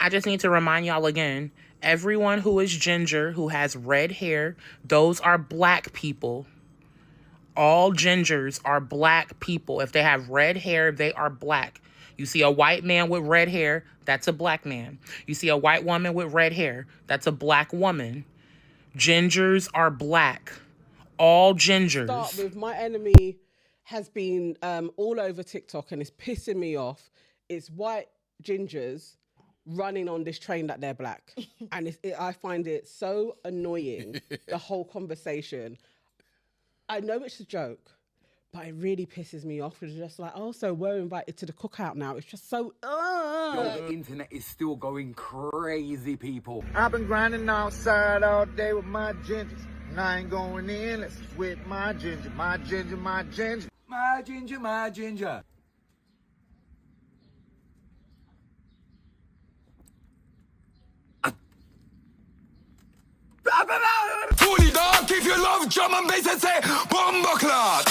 I just need to remind y'all again, everyone who is ginger, who has red hair, those are black people. All gingers are black people. If they have red hair, they are black. You see a white man with red hair, that's a black man. You see a white woman with red hair, that's a black woman. Gingers are black. All gingers. Start with my enemy has been all over TikTok and it's pissing me off. It's white gingers running on this train that they're black. And I find it so annoying, the whole conversation. I know it's a joke, but it really pisses me off. It's just like, oh, so we're invited to the cookout now. It's just so, The internet is still going crazy, people. I've been grinding outside all day with my gingers. And I ain't going in unless it's with my ginger, my ginger, my ginger. My ginger, my ginger. Fully dark if you love drum and bass and say Bumbleclot.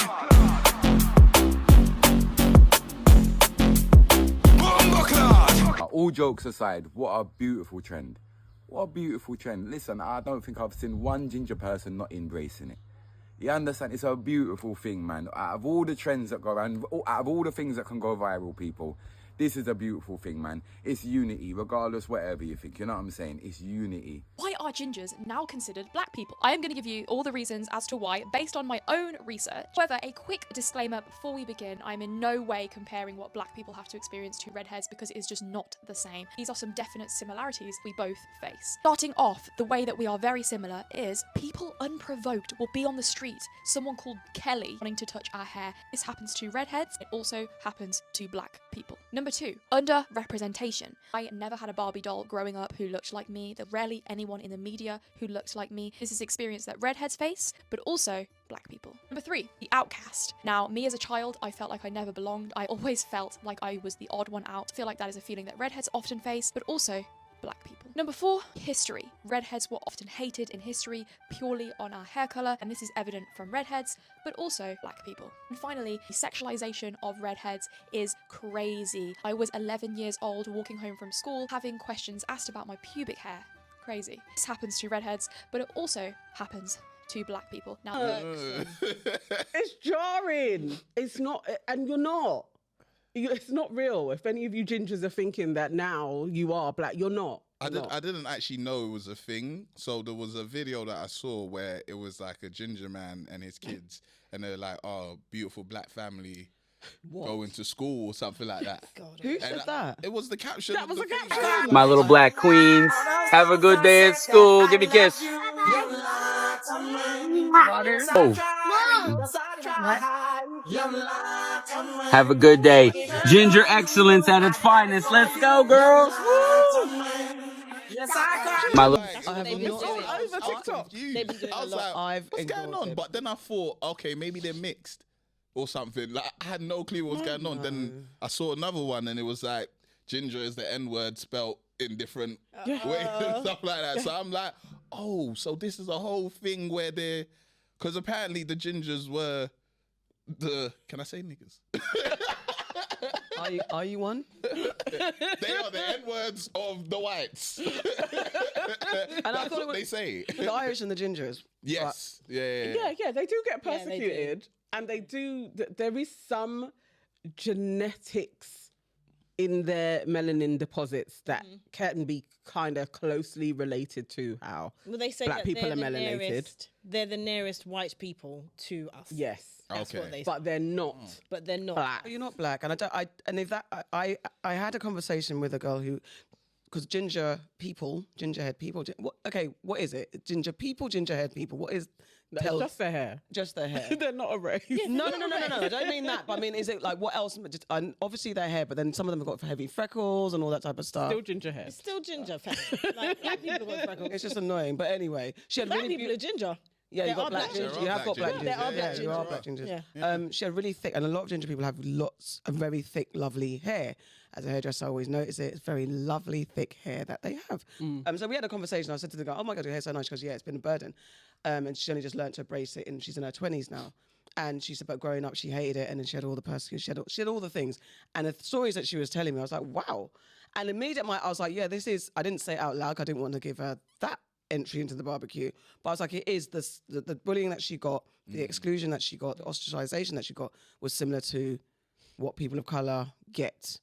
Bumbleclot. All jokes aside, what a beautiful trend. What a beautiful trend. Listen, I don't think I've seen one ginger person not embracing it. You understand? It's a beautiful thing, man. Out of all the trends that go around, out of all the things that can go viral, people, this is a beautiful thing, man. It's unity, regardless whatever you think. You know what I'm saying? It's unity. Why are gingers now considered black people? I am going to give you all the reasons as to why, based on my own research. However, a quick disclaimer before we begin, I'm in no way comparing what black people have to experience to redheads because it is just not the same. These are some definite similarities we both face. Starting off, the way that we are very similar is people unprovoked will be on the street, someone called Kelly wanting to touch our hair. This happens to redheads. It also happens to black people. Number 2, under-representation. I never had a Barbie doll growing up who looked like me. There rarely anyone in the media who looked like me. This is experience that redheads face, but also black people. Number 3, the outcast. Now, me as a child, I felt like I never belonged. I always felt like I was the odd one out. I feel like that is a feeling that redheads often face, but also black people. Number 4, history. Redheads were often hated in history purely on our hair colour, and this is evident from redheads, but also black people. And finally, the sexualization of redheads is crazy. I was 11 years old, walking home from school, having questions asked about my pubic hair. Crazy. This happens to redheads, but it also happens to black people. Now, it's jarring. It's not, and you're not. It's not real. If any of you gingers are thinking that now you are black, you're not. I didn't actually know it was a thing. So there was a video that I saw where it was like a ginger man and his kids, and they're like, "Oh, beautiful black family." Going to school or something like that. God. Who said that? It was the caption. That was the caption. My little black queens, have a good day at school. Give me a kiss. Oh. Have a good day. Ginger excellence at its finest. Let's go, girls. Woo! My little. Over TikTok. I was like, what's going on? But then I thought, okay, maybe they're mixed or something. Like, I had no clue what was going on. Then I saw another one and it was like, ginger is the N-word spelt in different ways and stuff like that. So I'm like, oh, so this is a whole thing where they're, because apparently the gingers were the, can I say niggas? Are you one? They are the N-words of the whites. And That's what they say. The Irish and the gingers. Yes. Yeah. They do get persecuted. And they do, there is some genetics in their melanin deposits that can be kind of closely related to how they say black people are melanated. They're the nearest white people to us. Yes. That's what they say. But they're not. But they're not. Black. You're not black. And I had a conversation with a girl who, because gingerhead people, what is it? Ginger people, gingerhead people. What is... It's just their hair. Just their hair. They're not a race. Yeah, no. I don't mean that. But I mean, is it like what else? Just, obviously their hair, but then some of them have got heavy freckles and all that type of stuff. Still ginger hair. It's still ginger. Like black people got freckles. It's just annoying. But anyway, she had black really people are ginger. Yeah, you got black ginger. You have got black ginger. There are black you are black gingers. Yeah. She had really thick, and a lot of ginger people have lots of very thick, lovely hair. As a hairdresser, I always notice it. It's very lovely, thick hair that they have. So we had a conversation. I said to the girl, "Oh my God, your hair's so nice." She goes, "Yeah, it's been a burden." And she's only just learned to embrace it, and she's in her 20s now. And she said, but growing up, she hated it, and then she had all the persecution, she had all the things. And the stories that she was telling me, I was like, wow. And immediately I was like, yeah, this is, I didn't say it out loud. I didn't want to give her that entry into the barbecue. But I was like, it is the bullying that she got, the exclusion that she got, the ostracization that she got was similar to what people of colour get.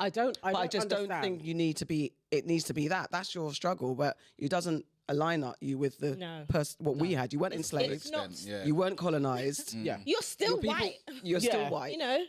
I just don't think it needs to be that. That's your struggle, but it doesn't align you with the we had. You weren't enslaved. You weren't colonized. Yeah. You're still white. You're still white. You know.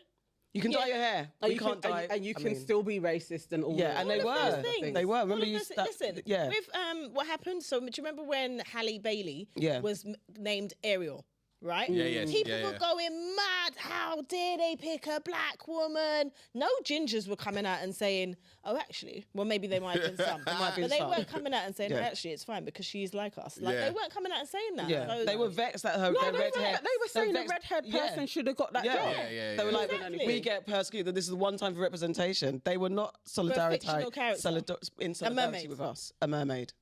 You can dye your hair. We can't dye. And you can still be racist and all. Yeah, and they were. They were. Remember you listen. Yeah. With what happened? So do you remember when Halle Bailey was named Ariel? Right? Yeah. People were going mad. How dare they pick a black woman? No gingers were coming out and saying, "Oh, actually, well, maybe they might have been some." But they weren't coming out and saying, "Oh, actually, it's fine because she's like us." Like they weren't coming out and saying that. Yeah, so, they were vexed that her red hair. They were saying a redhead person should have got that job. They were like, "We get persecuted. This is one time for representation." They were not in solidarity with us. A mermaid.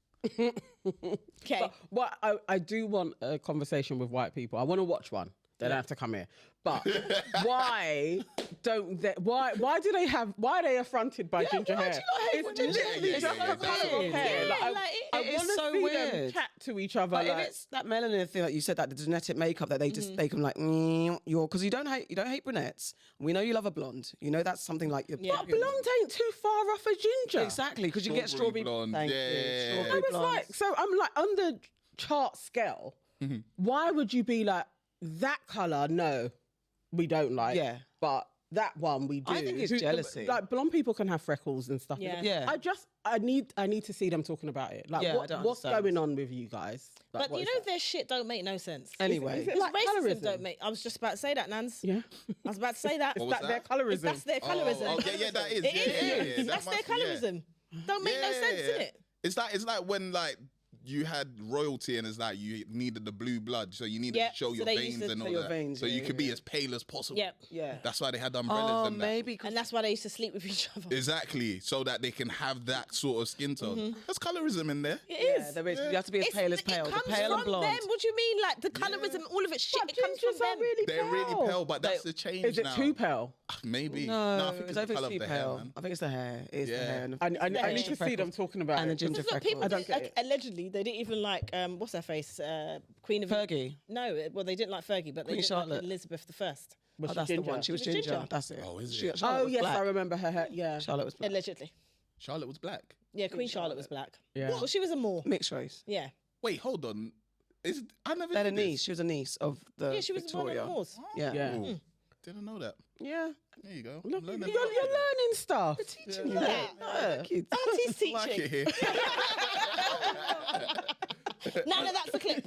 Okay. But I do want a conversation with white people. I want to watch one. They don't have to come here. But why do they affronted by ginger hair? It's literally just the colour of hair. I want to see them chat to each other. But if it's that melanin thing that you said, that the genetic makeup that they just they can like you're because you don't hate brunettes. We know you love a blonde. You know that's something like your But blonde ain't too far off a ginger. Exactly, because you get strawberry blonde. I was like, so I'm like on the chart scale. Why would you be like that colour? No, we don't like. Yeah, but that one we do. I think it's jealousy. Like blonde people can have freckles and stuff. Yeah. I need to see them talking about it. Like what's going on with you guys? Like, but you know their shit don't make no sense. Anyway, is it like racism colorism? don't make. I was just about to say that, Nans. Yeah, I was about to say that. Is that their colorism? That's their colorism. Oh, yeah, that is. It is. That's their colorism. Don't make no sense, innit? It's like when like you had royalty and it's like you needed the blue blood, so you needed to show your veins and all that. So you could be as pale as possible. Yeah. That's why they had umbrellas and that. Maybe, and that's why they used to sleep with each other. Exactly, so that they can have that sort of skin tone. There's colorism in there. It is. Yeah, there is. You have to be as pale as pale. It comes the pale from and blonde. them. What do you mean? Like the colorism, all of it shit. But It comes from gingers them. are really They're pale. really pale, but that's the change Is it now. too pale? Maybe. No, I think I it's don't the think colour it's of too the hair, pale. man. I think it's the hair. It is the hair. I need to see them talking about and the it. ginger Look, freckles. people I don't get it. allegedly they didn't even like what's her face, Queen of Fergie. No, well they didn't like Fergie, but they Queen didn't Charlotte. like Elizabeth I. Was she That's ginger? the one. She was She was ginger. ginger. That's it. Oh, is She- it? Charlotte Oh was yes, black. I remember her hair. Yeah, Charlotte was black. Allegedly. Charlotte was black. Yeah, Queen Charlotte was black. Yeah. Well, she was a Moor. Mixed race. Yeah. Wait, hold on. I never They had a knew this. niece. She was a niece of the Yeah, she was one of Victoria. the Moors. Yeah. Yeah. Ooh, Didn't know that. Yeah. There you go. Look, I'm you're learning. learning stuff. Teaching you Yeah. that. Kids. Auntie's I like teaching. it here. None of that's a clip.